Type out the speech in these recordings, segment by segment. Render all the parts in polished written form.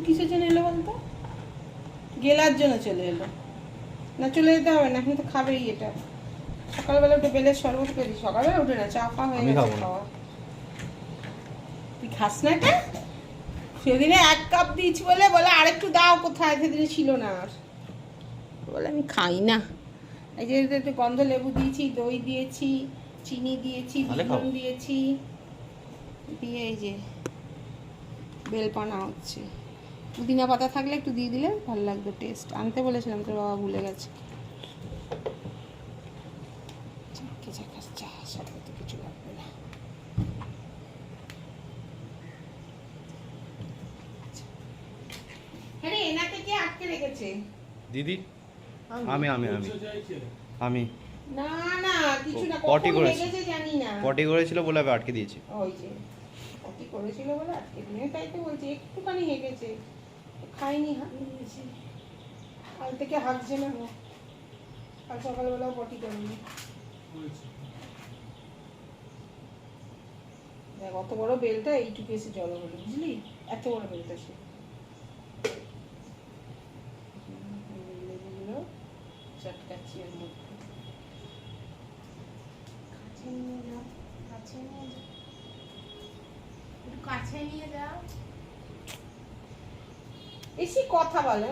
কিসের জন্য এলো বলতো? গেলার জন্য চলে এলো না, চলে যেতে হবে না, এখন তো খাবেই এটা। সকালবেলা উঠে বেলের শরবত করি, সকালবেলা উঠে না, চা ফা হয়ে গেছে খাওয়া। তুই খাস না এটা? সেদিনে 1 কাপ দিয়েছি বলে আরেকটু দাও, কোথায় সেদিনে ছিল না আর, বলে আমি খাই না। এই যে একটু গন্ধ লেবু দিয়েছি, দই দিয়েছি, চিনি দিয়েছি, বিটনুন দিয়েছি, দিয়ে এই যে বেলপানা হচ্ছে। পুদিনা পাতা থাকলে একটু দিয়ে দিলে ভালো লাগতো, টেস্ট আনতে বলেছিলাম, তোর বাবা ভুলে গেছে। সাথে তো কিছু লাগবে না। আরে এনাকে কে আটকে রেখেছে? দিদি আমি আমি আমি আমি না না কিছু না, কখন রেখেছে জানি না। পটি করেছিল বলে আমি আটকে দিয়েছি। ওই যে পটি করেছিল বলে আটকে দিয়ে, তাই তো বলছি একটুখানি হেগেছে, খাইনি, হাঁপিয়ে দিয়েছে। কাল থেকে হাঁকছে না, কাল সকালবেলাও পটি করেনি। দেখ অত বড় বেলটা এইটুকু এসে জল হলো, বুঝলি? এত বড় বেলটা সে চটকাচ্ছি এর মধ্যে। কাছে নিয়ে যাও, কাছে নিয়ে যাও, একটু কাছে নিয়ে যাও, বেশি কথা বলে।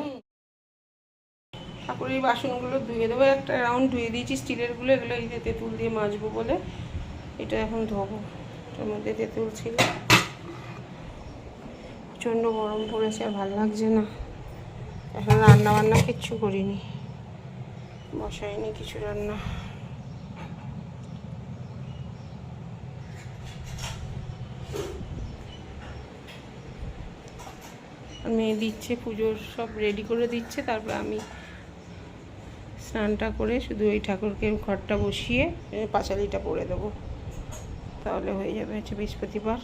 ঠাকুরের বাসনগুলো ধুয়ে দেবো, একটা রাউন্ড ধুয়ে দিয়েছি স্টিলেরগুলো, এগুলো এই যে তেঁতুল দিয়ে মাজবো বলে এটা এখন ধোবো। এটার মধ্যে তেঁতুল ছিল, প্রচণ্ড গরম পড়েছে, আর ভালো লাগছে না। এখন রান্না বান্না কিচ্ছু করিনি, বসাইনি কিছু রান্না। মেয়ে দিচ্ছে, পুজোর সব রেডি করে দিচ্ছে, তারপরে আমি স্নানটা করে শুধু ওই ঠাকুরকে ঘরটা বসিয়ে পাঁচালিটা পরে দেবো, তাহলে হয়ে যাবে। হচ্ছে বৃহস্পতিবার,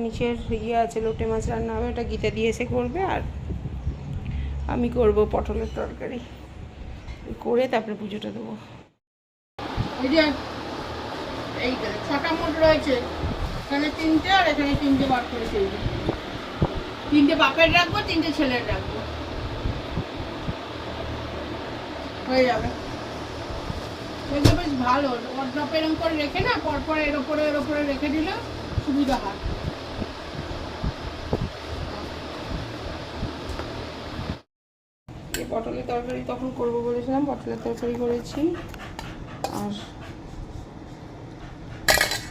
নিচের ইয়ে আছে, লোটে মাছ রান্না হবে, ওটা গীতা দিয়ে এসে করবে, আর আমি করব পটলের তরকারি করে তারপরে পুজোটা দেবো। এই যে এই 6টা মোট রয়েছে, এখানে 3টে আর এখানে 3টে বার করেছে। 3টে বাপের রাখবো, 3টে ছেলের রাখবো, হয়ে যাবে। এগুলো বেশ ভালো, অর্ডাপ এরকম করে রেখে না, পরপর এর ওপরে রেখে দিলে সুবিধা হয়। এই পটলের তরকারি তখন করবো বলেছিলাম, পটলের তরকারি করেছি। আর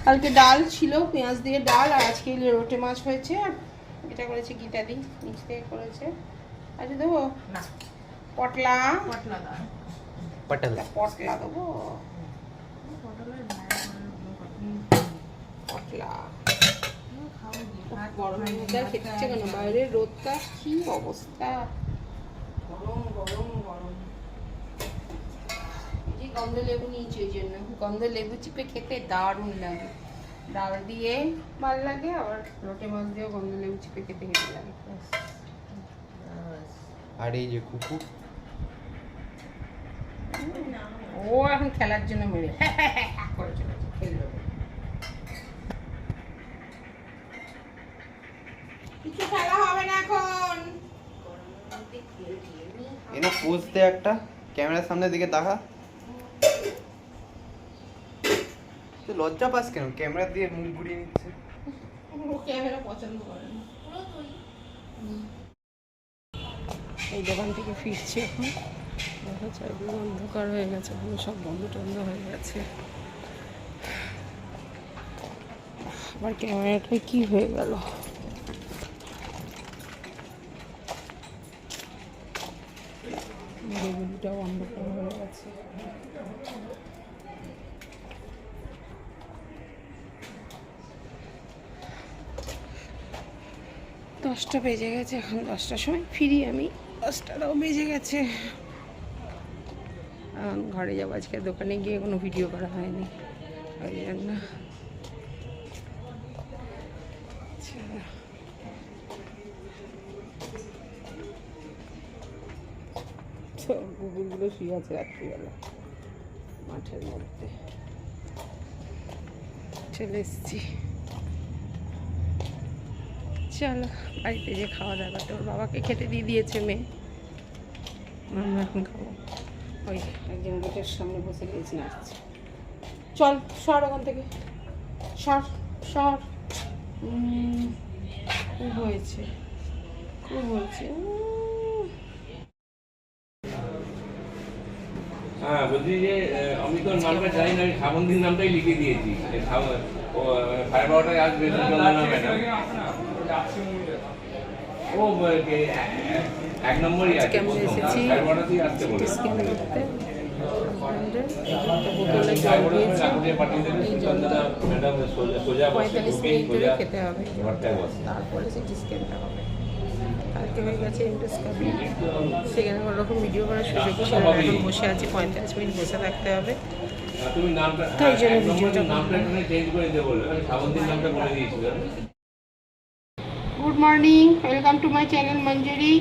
কালকে ডাল ছিল, পেঁয়াজ দিয়ে ডাল, আর আজকে লোটে মাছ হয়েছে, আর এটা করেছে গীতা দি, নিচ থেকে করেছে। আচ্ছা দেবো না, পটলা পটলা পটলা দেবো, পটলা গরমের মধ্যে আর খেতে ইচ্ছে কেন, বাইরের রোদটা কি অবস্থা, গরম গরম গরম। এই যে গন্ধ লেবু নিয়েছি, ওই জন্য গন্ধ লেবু চিপে খেতে দারুণ লাগে, ডাল দিয়ে ভালো লাগে, আবার লোটে মাছ দিয়েও গন্ধ লেবু চিপে খেতে হেঁটে লাগে। আর এই যে কুকুর, ও এখন খেলার জন্য মেরে করে চলেছে, খেলবে। কিছু খেলা হবে না এখন, এনে পোজ দে একটা, ক্যামেরার সামনে দিকে দেখা। তুই লজ্জা পাস কেন? ক্যামেরা দিয়ে মুখ ঘুরিয়ে নিচ্ছে। ও ক্যামেরা পছন্দ করে না। এই দোকান থেকে ফিরছি এখন, দেখা চারিদিকে অন্ধকার হয়ে গেছে, পুরো সব বন্ধ টন্ধ হয়ে গেছে। আবার ক্যামেরাটা কি হয়ে গেল, মেরুগুলিটাও অন্ধকার হয়ে গেছে। দশটা বেজে গেছে, এখন 10টার সময় ফিরি আমি, 10টাও বেজে গেছে। এখন ঘরে যাবো, আজকে দোকানে গিয়ে কোনো ভিডিও করা হয়নি, ওই জন্য। কুকুরগুলো শুয়ে আছে রাত্রিবেলা মাঠের মধ্যে, চলে এসছি। চলো বাড়িতে যে খাওয়া দাওয়া করতে, ওর বাবাকে খেতে দিয়ে দিয়েছে মেয়ে, আমরা এখন খাবো। ওই একজন গেটের সামনে বসে লেজ নাচছে। চল সর ওখান থেকে, সর সর। খুব হয়েছে, খুব হয়েছে। হ্যাঁ বলছি যে আমি তো নামটা জানি না, আমি শ্রাবন্তীর নামটাই লিখে দিয়েছি। সাড়ে 12টায় আসবে চন্দনা ম্যাডাম, ও এক নম্বরই আছে, কেমন এসেছি 12টাতেই আসতে বলে। স্ক্যান করতে বোতলে জল দিয়েছি, পাঠিয়ে দেবে চন্দনা ম্যাডাম সোজা 45 মিনিট ধরে খেতে হবে, ঘরটায় বসে। তারপরে সিটি স্ক্যানটা হবে। কালকে হয়ে গেছে এন্ডোস্কোপি, সেখানে কোনো রকম ভিডিও করার সুযোগ ছিল না, এখন বসে আছি 45 মিনিট বসে থাকতে হবে। তুমি নামটা তাই জন্য এক নম্বরের ভিডিওটা নামটা এখানে চেঞ্জ করে দেবো বলে, আমি শ্রাবন্তীর নামটা বলে দিয়েছিলাম। Good morning, welcome to my channel Manjuri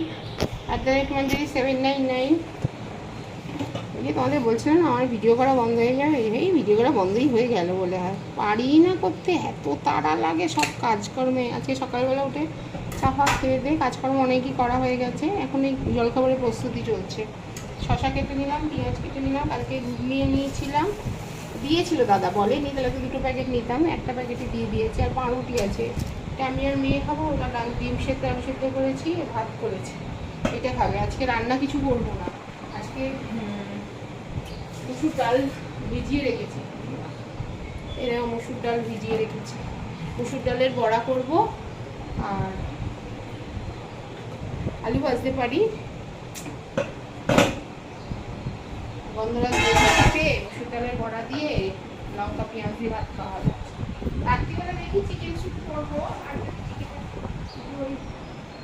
@মঞ্জুরি 799। এই তোমাদের বলছিলাম না আমার ভিডিও করা বন্ধ হয়ে যাবে, এই ভিডিও করা বন্ধই হয়ে গেল বলে হয়, পারি না করতে, এত তাড়া লাগে সব কাজকর্মে। আজকে সকালবেলা উঠে চাপা খেয়ে দিয়ে কাজকর্ম অনেকই করা হয়ে গেছে, এখন এই জলখাবারের প্রস্তুতি চলছে। শশা কেটে নিলাম, পেঁয়াজ কেটে নিলাম, কালকে নিয়ে নিয়েছিলাম, দিয়েছিল দাদা বলেনি, তাহলে তো 2 প্যাকেট নিতাম, একটা প্যাকেটে দিয়ে দিয়েছে। আর পাউরুটি আছে, এটা আমি আর মেয়ে খাবো, ওটা ডিম সেদ্ধ আলু সেদ্ধ করেছি, ভাত করেছি, এটা খাবে। আজকে রান্না কিছু করবো না, আজকে মসুর ডাল ভিজিয়ে রেখেছি, এরকম মসুর ডাল ভিজিয়ে রেখেছি, মসুর ডালের বড়া করব, আর আলু ভাজতে পারি। গন্ধরাজ দিয়ে মসুর ডালের বড়া দিয়ে লঙ্কা পেঁয়াজ দিয়ে ভাত খাওয়া হবে। রাত্রিবেলা দেখি চিকেন স্যুপ করবো, আর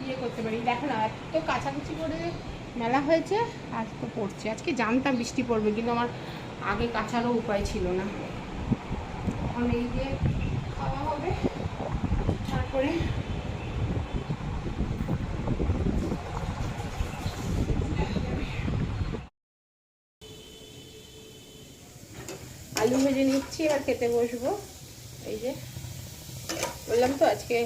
ইয়ে করতে পারি। দেখো না এত কাছাকাছি করে মেলা হয়েছে, আজ তো পড়ছে। আজকে জানতাম বৃষ্টি পড়বে, কিন্তু আমার আগে কাছারও উপায় ছিল না। এখন এই যে খাওয়া হবে, তারপরে আলু ভেজে নিচ্ছি আর খেতে বসবো। এই যে বললাম তো আজকে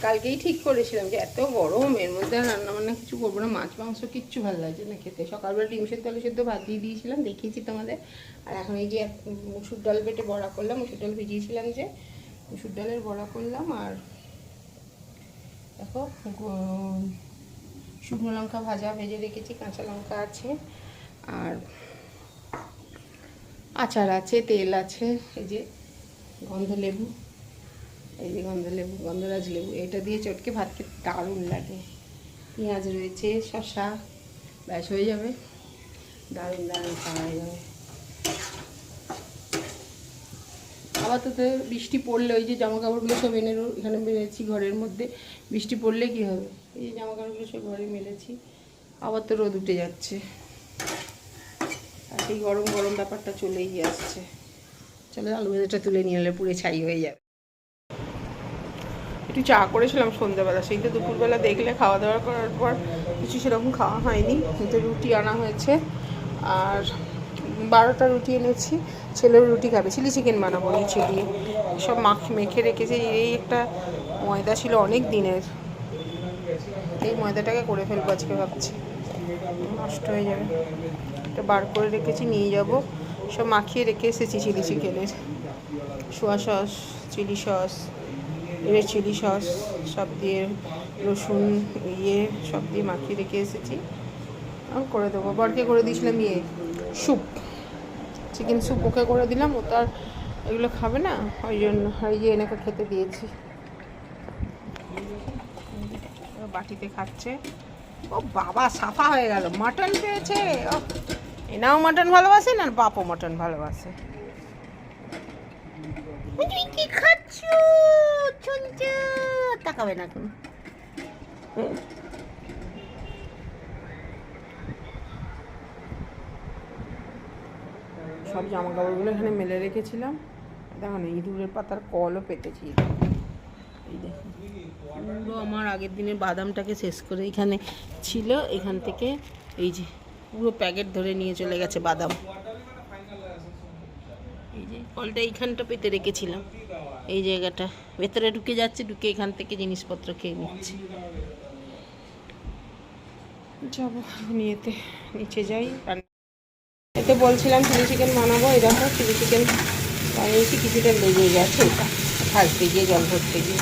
কালকেই ঠিক করেছিলাম যে এত গরম, এর মধ্যে রান্না বান্না কিছু করবো না, মাছ মাংস কিচ্ছু ভালো লাগছে না খেতে। সকালবেলা ডিম সেদ্ধ আলু সেদ্ধ ভাত দিয়ে দিয়েছিলাম, দেখিয়েছি তোমাদের। আর এখন এই যে মুসুর ডাল বেটে বড়া করলাম, মুসুর ডাল ভিজিয়েছিলাম যে, মুসুর ডালের বড়া করলাম। আর দেখো শুকনো লঙ্কা ভাজা ভেজে রেখেছি, কাঁচা লঙ্কা আছে, আর আচার আছে, তেল আছে, এই যে গন্ধলেবু, এই যে গন্ধলেবু, গন্ধরাজ লেবু, এটা দিয়ে চটকে ভাত খেতে দারুণ লাগে। পেঁয়াজ রয়েছে, শশা, ব্যাস হয়ে যাবে, দারুণ দারুণ খাওয়া হয়ে যাবে। আবার তো বৃষ্টি পড়লে ওই যে জামা কাপড়গুলো সব এনে এখানে মেলেছি ঘরের মধ্যে, বৃষ্টি পড়লে কি হবে, এই যে জামা কাপড়গুলো সব ঘরে মেলেছি, আবার তো রোদ উঠে যাচ্ছে, আর সেই গরম গরম ব্যাপারটা চলেই আসছে। চলো আলু ভাজাটা তুলে নিয়ে এলে পুরো ছাই হয়ে যাবে। একটু চা করেছিলাম সন্ধ্যাবেলা, সেই তো দুপুরবেলা দেখলে খাওয়া দাওয়া করার পর কিছু সেরকম খাওয়া হয়নি, কিন্তু রুটি আনা হয়েছে, আর 12টা রুটি এনেছি, ছেলের রুটি খাবে, চিলি চিকেন বানাবো নিচে দিয়ে, সব মেখে রেখেছি। এই একটা ময়দা ছিল অনেক দিনের, এই ময়দাটাকে করে ফেলবো আজকে ভাবছি, নষ্ট হয়ে যাবে। এটা বার করে রেখেছি, নিয়ে যাব, সব মাখিয়ে রেখে এসেছি চিলি চিকেনের, soya sauce, chilli sauce, red chilli sauce সব দিয়ে, রসুন সব দিয়ে মাখিয়ে রেখে এসেছি, আমি করে দেবো। বরকে করে দিয়েছিলাম স্যুপ, চিকেন স্যুপ, ওকে করে দিলাম, ও তো আর এগুলো খাবে না, ওই জন্য এই যে এনেকে খেতে দিয়েছি, বাটিতে খাচ্ছে। ও বাবা সাফা হয়ে গেল, মাটন পেয়েছে, এনাও মাটন ভালোবাসে না, বাপও মাটন ভালোবাসে। তুই কি খাচ্ছ? তাকাবে না এখন। সব জামা কাপড়গুলো এখানে মেলে রেখেছিলাম, দেখো না ইঁদুরের পাতার কলও পেতেছি, এই দেখো পুরো আমার আগের দিনের বাদামটাকে শেষ করে এখানে ছিল, এখান থেকে এই যে পুরো প্যাকেট ধরে নিয়ে চলে গেছে বাদাম। এই যে কলটা এইখানটা পেতে রেখেছিলাম, এই জায়গাটা ভেতরে ঢুকে যাচ্ছে, ঢুকে এখান থেকে জিনিসপত্র খেয়ে নিচ্ছে। যাবো নিচে যাই। এতে বলছিলাম চিলি চিকেন বানাবো, এই দেখো চিলি চিকেন বানিয়েছি, কিছুটা লেগে গেছে এটা ভাজতে গিয়ে, জল ভরতে গিয়ে।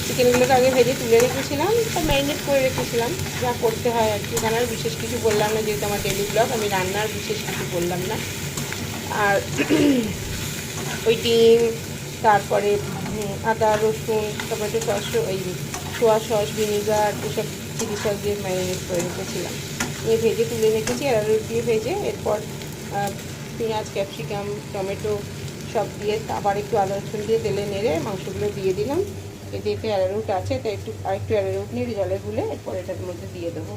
চিকেনগুলোকে আগে ভেজে তুলে রেখেছিলাম, তো ম্যারিনেট করে রেখেছিলাম, যা করতে হয় আর কি। এখানে আর বিশেষ কিছু বললাম না, যেহেতু আমার ডেলি ব্লগ, আমি রান্নার বিশেষ কিছু বললাম না। আর ওই ডিম, তারপরে আদা রসুন, টমেটো সস, ওই সোয়া সস, ভিনিগার, এসব চিলি সস দিয়ে ম্যারিনেট করে রেখেছিলাম, নিয়ে ভেজে তুলে রেখেছি অ্যারারুট দিয়ে ভেজে। এরপর পেঁয়াজ, ক্যাপসিকাম, টমেটো সব দিয়ে আবার একটু আদা রসুন দিয়ে তেলে নেড়ে মাংসগুলো দিয়ে দিলাম। এতে অ্যারারুট আছে, তাই আরেকটু অ্যারারুট নিয়ে জলে গুলে এরপর এটার মধ্যে দিয়ে দেবো।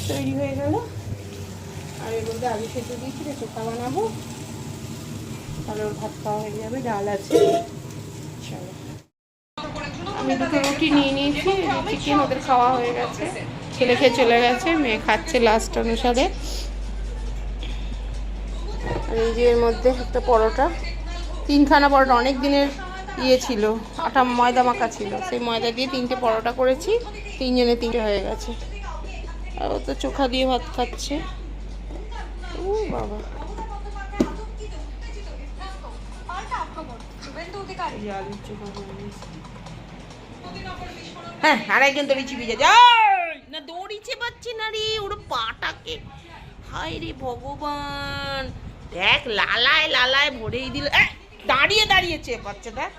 তৈরি হয়ে গেল। আর এর মধ্যে আলু সেদ্ধ দিয়েছি, চোখা বানাবো, তাহলে ওর ভাত খাওয়া হয়ে যাবে। ডাল আছে। চলো, আমি দুটো রুটি নিয়ে নিয়েছি, চিকেন ওদের খাওয়া হয়ে গেছে, ছেলে খেয়ে চলে গেছে, মেয়ে খাচ্ছে লাস্ট অনুসারে। আর এই যে এর মধ্যে একটা পরোটা, 3খানা পরোটা, অনেক দিনের ইয়ে ছিল, আটা ময়দা মাখা ছিল, সেই ময়দা দিয়ে 3টে পরোটা করেছি, 3জনে 3টে হয়ে গেছে। আর ও তো চোখা দিয়ে ভাত খাচ্ছে। ও বাবা, হ্যাঁ আরেকজন দড়ি চিপে যাচ্ছে না, দড়ি চেপাচ্ছি না রে, ওর পাটাকে। হায় রে ভগবান, দেখ লালায় লালায় ভরেই দিল। দাঁড়িয়ে দাঁড়িয়ে চেপাচ্ছে, দেখ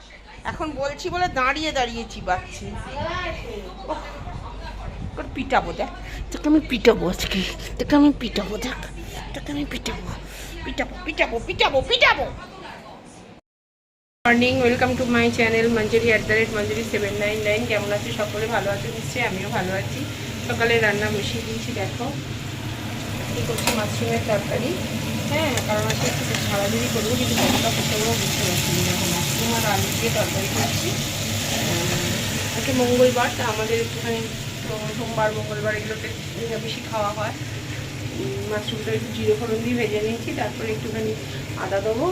এখন বলছি বলে দাঁড়িয়ে দাঁড়িয়ে চিবাচ্ছি। পিটাবো, দেখ তোকে আমি পিটাবো আজকে, তোকে আমি পিটাবো, দেখ তোকে আমি পিটাবো পিটাবো পিটাবো পিটাবো পিটাবো। Morning, welcome to my channel Manjuri @মঞ্জুরি799। কেমন আছো সকলে? ভালো আছো নিশ্চয়ই, আমিও ভালো আছি। সকালে রান্না বসিয়ে দিয়েছি, দেখো কী করছি, মাশরুমের তরকারি। হ্যাঁ, কারণ আজকে একটু ঝাড়াঝুড়ি করবো, কিন্তু কতটা করতে পারবো বুঝতে পারছি না। এখন মাশরুম আর আলু দিয়ে তরকারি করছি। আজকে মঙ্গলবার, তা আমাদের একটুখানি সোমবার মঙ্গলবার এগুলোতে বেশি খাওয়া হয়। মাশরুমটা একটু জিরে ফোড়ন দিয়ে ভেজে নিয়েছি, তারপরে একটুখানি আদা দেবো,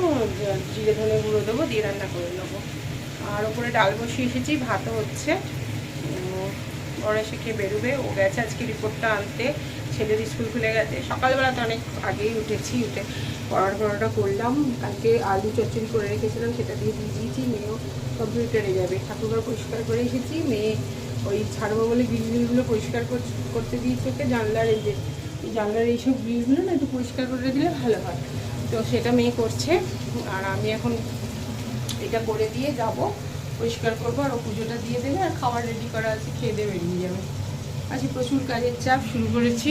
জিরে ধনে গুঁড়ো দেবো, দিয়ে রান্না করে নেবো। আর ওপরে ডাল বসিয়ে এসেছি, ভাতও হচ্ছে। বড় এসে খেয়ে বেরোবে, ও গেছে আজকে রিপোর্টটা আনতে, ছেলের স্কুল খুলে গেছে। সকালবেলাতে অনেক আগেই উঠেছি, উঠে পরোটা করলাম, কালকে আলু চচ্চড়ি করে রেখেছিলাম, সেটা দিয়ে দিয়েছি। মেয়েও কম্পিউটারে যাবে, ঠাকুরঘর পরিষ্কার করে এসেছি। মেয়ে ওই ছাড়বো বলে গ্রিলগুলো পরিষ্কার করতে দিয়েছে ওকে, জানলার এই যে জানলার এইসব গ্রিলগুলো না একটু পরিষ্কার করে দিলে ভালো হয়, তো সেটা মেয়ে করছে। আর আমি এখন এটা করে দিয়ে যাব, পরিষ্কার করবো, আর ও পুজোটা দিয়ে দেবে, আর খাবার রেডি করা আছে, খেয়ে দিয়ে বেরিয়ে যাবে। আজকে প্রচুর কাজের চাপ শুরু করেছি।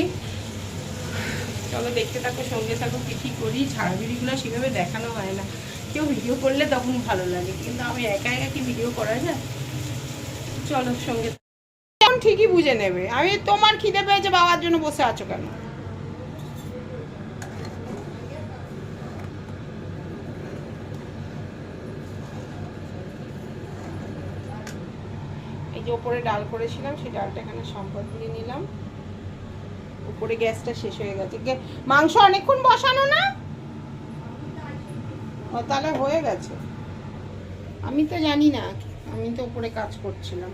চলো দেখতে থাকো, সঙ্গে থাকো, কী করি। ঝাড়াঝুড়িগুলো সেভাবে দেখানো হয় না, কেউ ভিডিও করলে তখন ভালো লাগে, কিন্তু আমি একা একা কি ভিডিও করা যায়? চলো সঙ্গে, ঠিকই বুঝে নেবে। আমি তোমার খিদে পেয়েছে, বাবার জন্য বসে আছো কেন? এই যে ওপরে ডাল করেছিলাম, সেই ডালটা এখানে সম্পদ দিয়ে নিলাম। উপরে গ্যাসটা শেষ হয়ে গেছে, মাংস অনেকক্ষণ বসানো না, তাহলে হয়ে গেছে। আমি তো জানি না, আমি তো উপরে কাজ করছিলাম।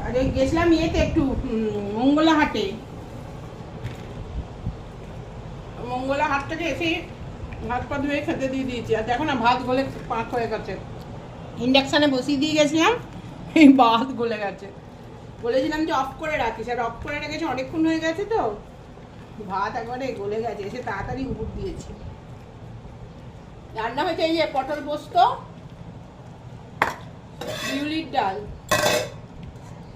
আরে গেছিলাম ইয়েতে একটু মঙ্গলা হাটে, মঙ্গলা হাট থেকে এসে ভাত পা ধুয়ে খেতে দিয়ে দিয়েছি। আর দেখো না, ভাত গলে পাক হয়ে গেছে, ইন্ডাকশানে বসিয়ে দিয়ে গেছিলাম, এই ভাত গলে গেছে। বলেছিলাম যে অফ করে রাখিস, আর অফ করে রেখেছি, অনেকক্ষণ হয়ে গেছে তো ভাত একবারে গলে গেছে। এসে তাড়াতাড়ি উপুর দিয়েছি। রান্না হয়েছে এই যে পটল পোস্ত, বিউলির ডাল,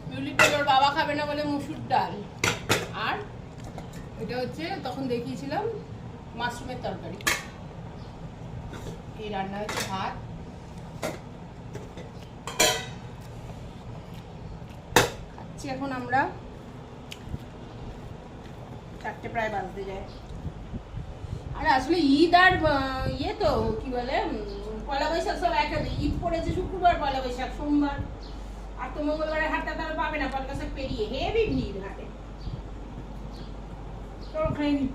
বিউলির ডাল ওর বাবা খাবে না বলে মুসুর ডাল, আর এটা হচ্ছে তখন দেখিয়েছিলাম মাশরুমের তরকারি। এই রান্না হচ্ছে ভাত। খাচ্ছি এখন আমরা, 4টে প্রায় বাজতে যায়। আর আসলে ঈদ আর ইয়ে তো কি বলে পয়লা বৈশাখ সব একসাথে, ঈদ পড়েছে শুক্রবার, পয়লা বৈশাখ সোমবার, আর তো মঙ্গলবারের হাটটা তাহলে পাবে না, পয়লা বৈশাখ পেরিয়ে হেভি ভিড় হাটে। তো চলো খাইনি